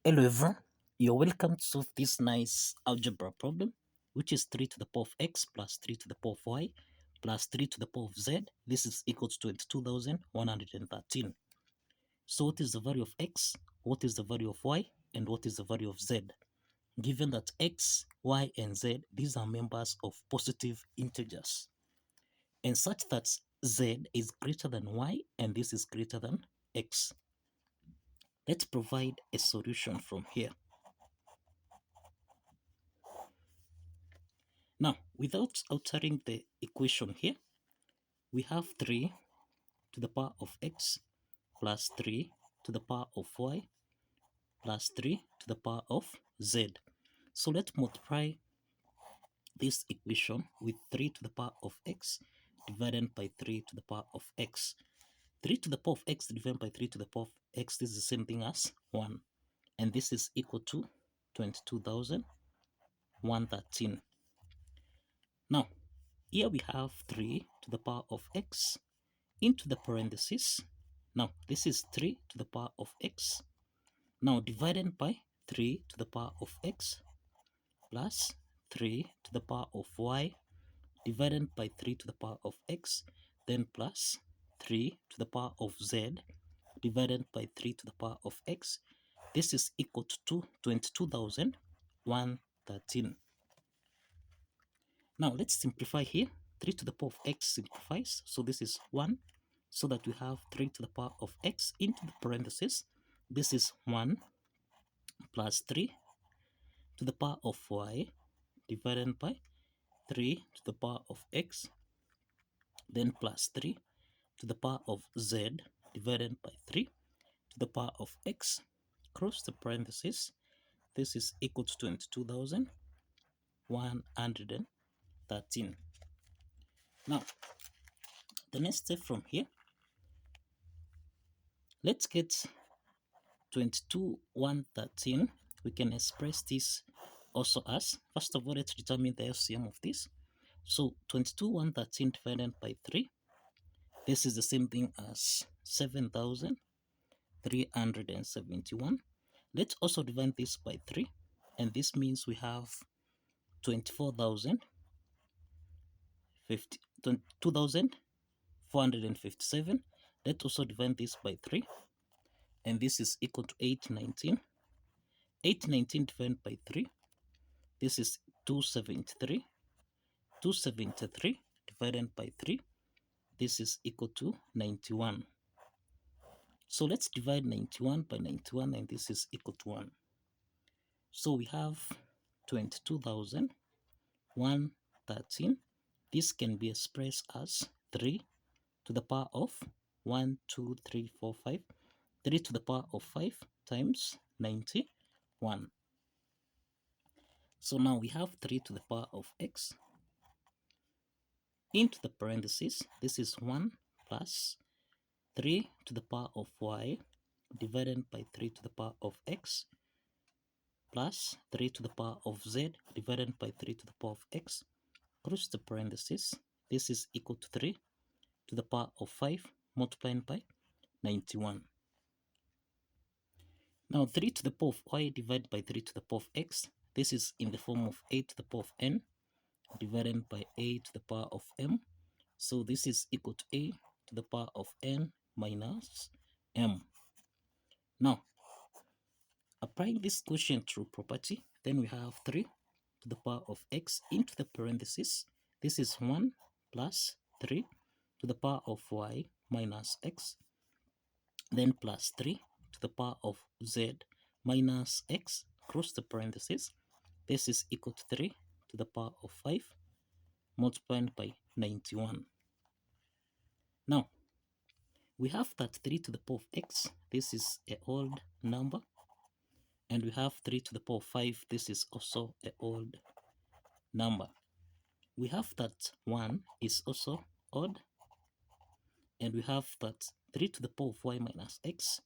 Hello everyone, you're welcome to solve this nice algebra problem, which is 3 to the power of x plus 3 to the power of y plus 3 to the power of z. This is equal to 22,113. So what is the value of x, what is the value of y, and what is the value of z? Given that x, y, and z, these are members of positive integers, and such that z is greater than y and this is greater than x. Let's provide a solution from here. Now, without altering the equation here, we have 3 to the power of x plus 3 to the power of y plus 3 to the power of z. So let's multiply this equation with 3 to the power of x divided by 3 to the power of x. 3 to the power of x divided by 3 to the power of x, this is the same thing as 1. And this is equal to 22,113. Now, here we have 3 to the power of x into the parentheses. Now, this is 3 to the power of x. Now, divided by 3 to the power of x plus 3 to the power of y divided by 3 to the power of x, then plus 3 to the power of z divided by 3 to the power of x. This is equal to 22,113. Now, let's simplify here. 3 to the power of x simplifies, so this is 1, so that we have 3 to the power of x into the parentheses. This is 1 plus 3 to the power of y divided by 3 to the power of x, then plus 3 to the power of z divided by 3 to the power of x, cross the parentheses. This is equal to 22,113. Now, the next step from here, let's get 22,113. We can express this also as, first of all, let's determine the LCM of this. So 22,113 divided by 3, this is the same thing as 7,371. Let's also divide this by 3, and this means we have 22,457. Let's also divide this by 3, and this is equal to 819. 819 divided by 3, this is 273. 273 divided by 3, this is equal to 91. So let's divide 91 by 91, and this is equal to 1. So we have 22,113. This can be expressed as 3 to the power of 1, 2, 3, 4, 5. 3 to the power of 5 times 91. So now we have 3 to the power of x into the parentheses. This is 1 plus 3 to the power of y divided by 3 to the power of x plus 3 to the power of z divided by 3 to the power of x, cross the parentheses. This is equal to 3 to the power of 5 multiplied by 91. Now 3 to the power of y divided by 3 to the power of x, this is in the form of a to the power of n divided by a to the power of m. So this is equal to a to the power of n minus m. Now, applying this quotient rule property, then we have 3 to the power of x into the parentheses. This is 1 plus 3 to the power of y minus x, then plus 3 to the power of z minus x, cross the parentheses. This is equal to 3 to the power of 5 multiplied by 91. Now, we have that 3 to the power of x, this is a odd number, and we have 3 to the power of 5, this is also a odd number. We have that 1 is also odd, and we have that 3 to the power of y minus x,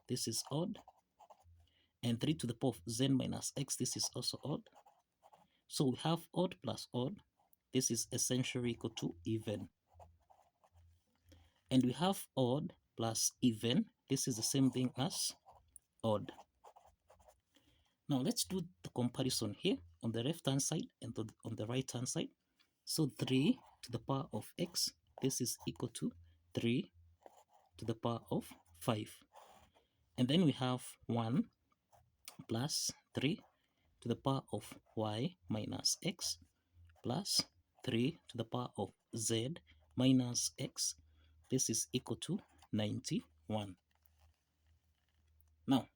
this is odd, and 3 to the power of z minus x, this is also odd. So we have odd plus odd, this is essentially equal to even. And we have odd plus even, this is the same thing as odd. Now let's do the comparison here on the left hand side and on the right hand side. So 3 to the power of x, this is equal to 3 to the power of 5. And then we have 1 plus 3 to the power of y minus x plus 3 to the power of z minus x. This is equal to 91. Now,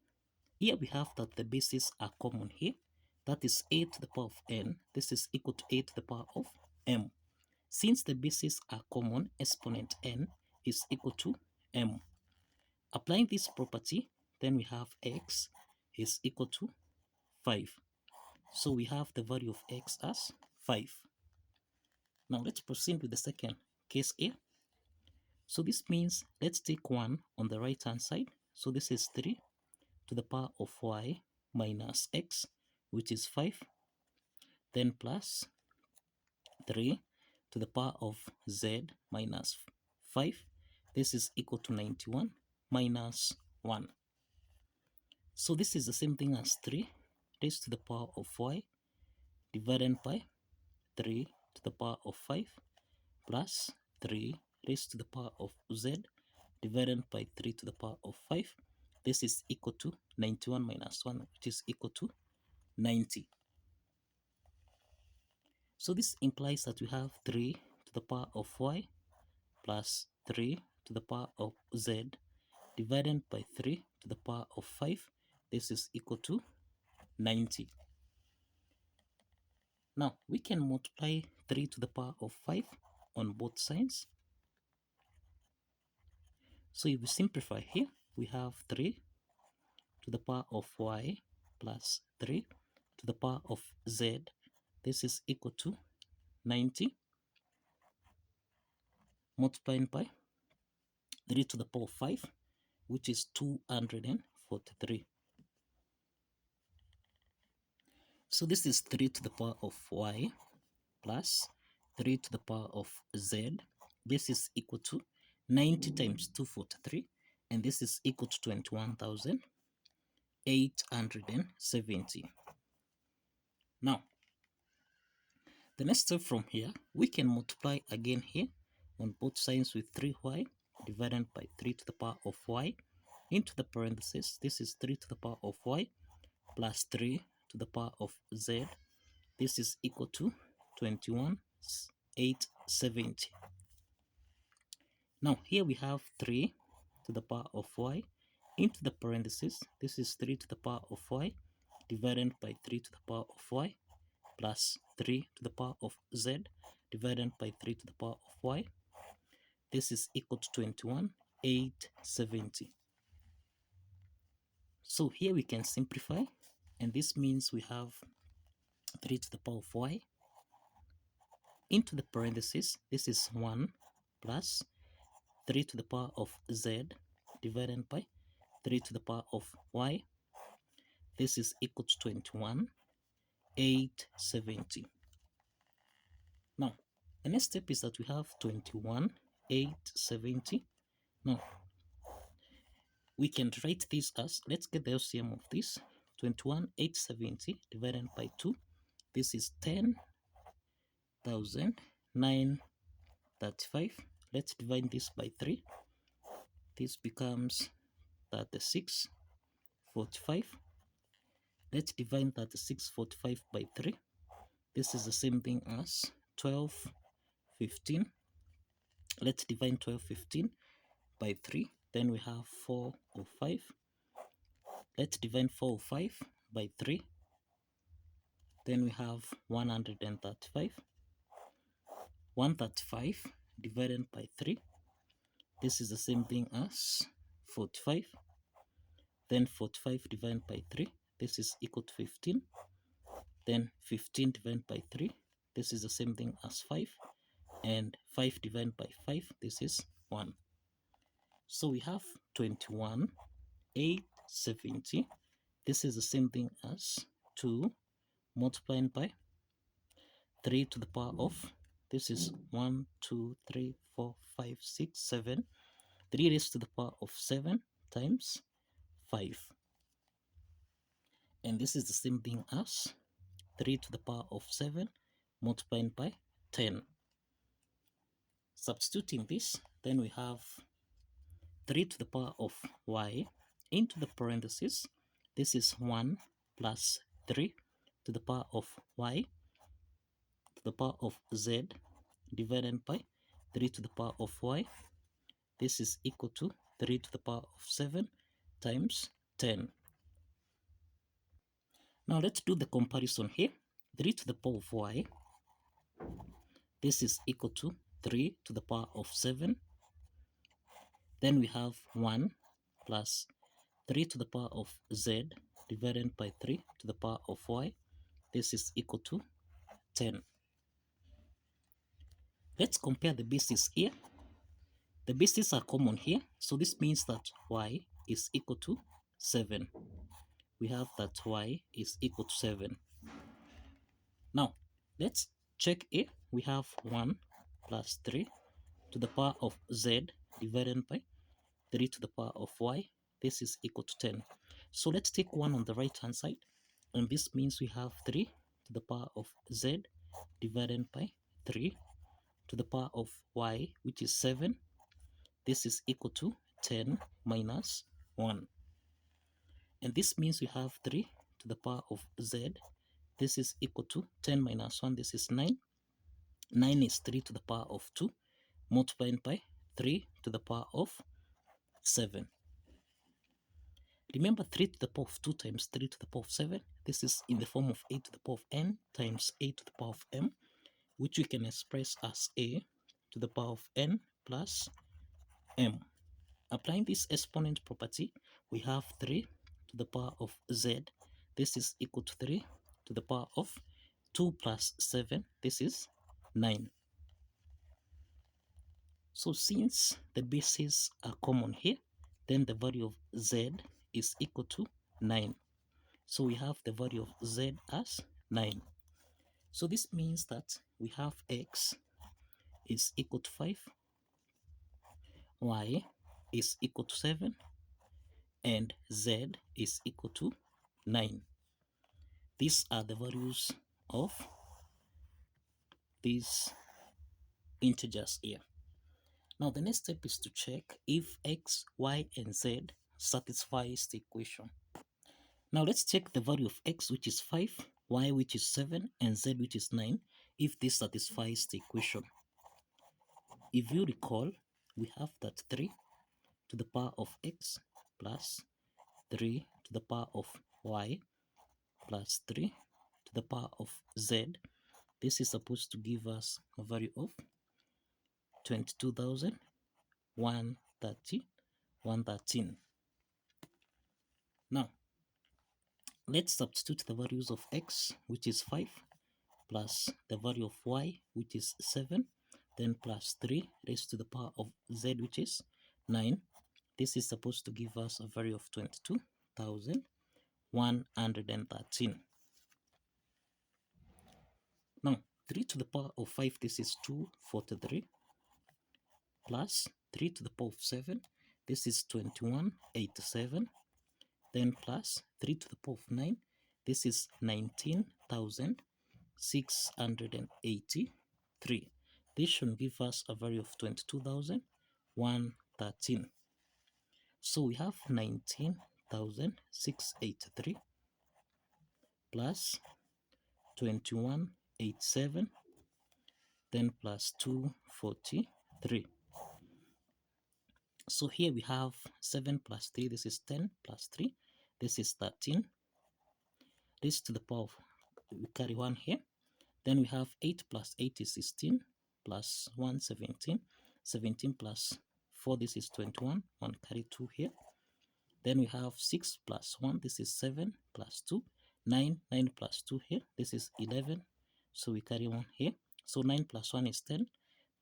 here we have that the bases are common here. That is a to the power of n. This is equal to a to the power of m. Since the bases are common, exponent n is equal to m. Applying this property, then we have x is equal to 5. So we have the value of x as 5. Now let's proceed with the second case here. So this means let's take 1 on the right hand side. So this is 3 to the power of y minus x, which is 5. Then plus 3 to the power of z minus 5. This is equal to 91 minus 1. So this is the same thing as 3 raised to the power of y divided by 3 to the power of 5 plus 3 raised to the power of z divided by 3 to the power of 5. This is equal to 91 minus 1, which is equal to 90. So this implies that we have 3 to the power of y plus 3 to the power of z divided by 3 to the power of 5. This is equal to 90. Now, we can multiply 3 to the power of 5 on both sides. So if we simplify here, we have 3 to the power of y plus 3 to the power of z. This is equal to 90 multiplied by 3 to the power of 5, which is 243. So this is 3 to the power of y plus 3 to the power of z. This is equal to 90 times 243, and this is equal to 21,870. Now, the next step from here, we can multiply again here on both sides with 3y divided by 3 to the power of y into the parentheses. This is 3 to the power of y plus 3 to the power of z. This is equal to 21,870. Now here we have 3 to the power of y into the parentheses. This is 3 to the power of y divided by 3 to the power of y plus 3 to the power of z divided by 3 to the power of y. This is equal to 21,870. So here we can simplify, and this means we have 3 to the power of y into the parentheses. This is 1 plus 3 to the power of z divided by 3 to the power of y. This is equal to 21,870. Now, the next step is that we have 21,870. Now, we can write this as, let's get the LCM of this. 21,870 divided by 2. This is 10,935. Let's divide this by 3. This becomes 3645. Let's divide 3645 by 3. This is the same thing as 1215. Let's divide 1215 by 3. Then we have 405. Let's divide 405 by 3. Then we have 135. 135 divided by 3. This is the same thing as 45. Then 45 divided by 3. This is equal to 15. Then 15 divided by 3. This is the same thing as 5. And 5 divided by 5. This is 1. So we have 21,870. This is the same thing as 2 multiplied by 3 to the power of, this is 1, 2, 3, 4, 5, 6, 7. 3 raised to the power of 7 times 5. And this is the same thing as 3 to the power of 7 multiplied by 10. Substituting this, then we have 3 to the power of y into the parentheses. This is 1 plus 3 to the power of y to the power of z divided by 3 to the power of y. This is equal to 3 to the power of 7 times 10. Now let's do the comparison here. 3 to the power of y, this is equal to 3 to the power of 7. Then we have 1 plus 3 to the power of z divided by 3 to the power of y. This is equal to 10. Let's compare the bases here. The bases are common here, so this means that y is equal to 7. We have that y is equal to 7. Now, let's check here. We have 1 plus 3 to the power of z divided by 3 to the power of y. This is equal to 10. So let's take 1 on the right hand side, and this means we have 3 to the power of z divided by 3 to the power of y, which is 7. This is equal to 10 minus 1. And this means we have 3 to the power of z. This is equal to 10 minus 1. This is 9. 9 is 3 to the power of 2 multiplied by 3 to the power of 7. Remember, 3 to the power of 2 times 3 to the power of 7. This is in the form of a to the power of n times a to the power of m, which we can express as a to the power of n plus m. Applying this exponent property, we have 3 to the power of z. This is equal to 3 to the power of 2 plus 7. This is 9. So since the bases are common here, then the value of z is equal to 9. So we have the value of z as 9. So this means that we have x is equal to 5, y is equal to 7, and z is equal to 9. These are the values of these integers here. Now the next step is to check if x, y, and z satisfies the equation. Now let's check the value of x, which is 5, y, which is 7, and z, which is 9, if this satisfies the equation. If you recall, we have that 3 to the power of x plus 3 to the power of y plus 3 to the power of z. This is supposed to give us a value of 22,113. Now, let's substitute the values of x, which is 5, plus the value of y, which is 7, then plus 3 raised to the power of z, which is 9. This is supposed to give us a value of 22,113. Now, 3 to the power of 5, this is 243, plus 3 to the power of 7, this is 2187, then plus 3 to the power of 9, this is 19,683. This should give us a value of 22,113. So we have 19,683 plus 2187, then plus 243. So here we have 7 plus 3, this is 10 plus 3, this is 13. This to the power of, we carry 1 here. Then we have 8 plus 8 is 16, plus 1, 17. 17 plus 4, this is 21, 1 carry 2 here. Then we have 6 plus 1, this is 7, plus 2, 9, 9 plus 2 here, this is 11. So we carry 1 here. So 9 plus 1 is 10,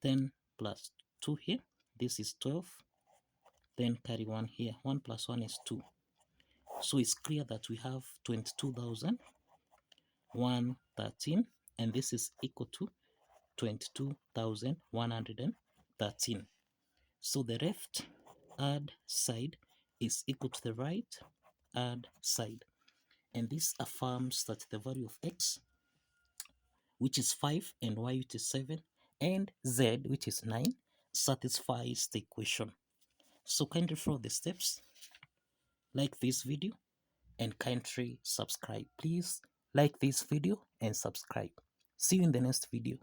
10 plus 2 here, this is 12. Then carry 1 here, 1 plus 1 is 2. So it's clear that we have 22,113, and this is equal to 22,113. So the left hand side is equal to the right hand side. and this affirms that the value of x, which is 5, and y, which is 7, and z, which is 9, satisfies the equation. So kindly follow the steps, like this video, and kindly subscribe. Please like this video and subscribe. See you in the next video.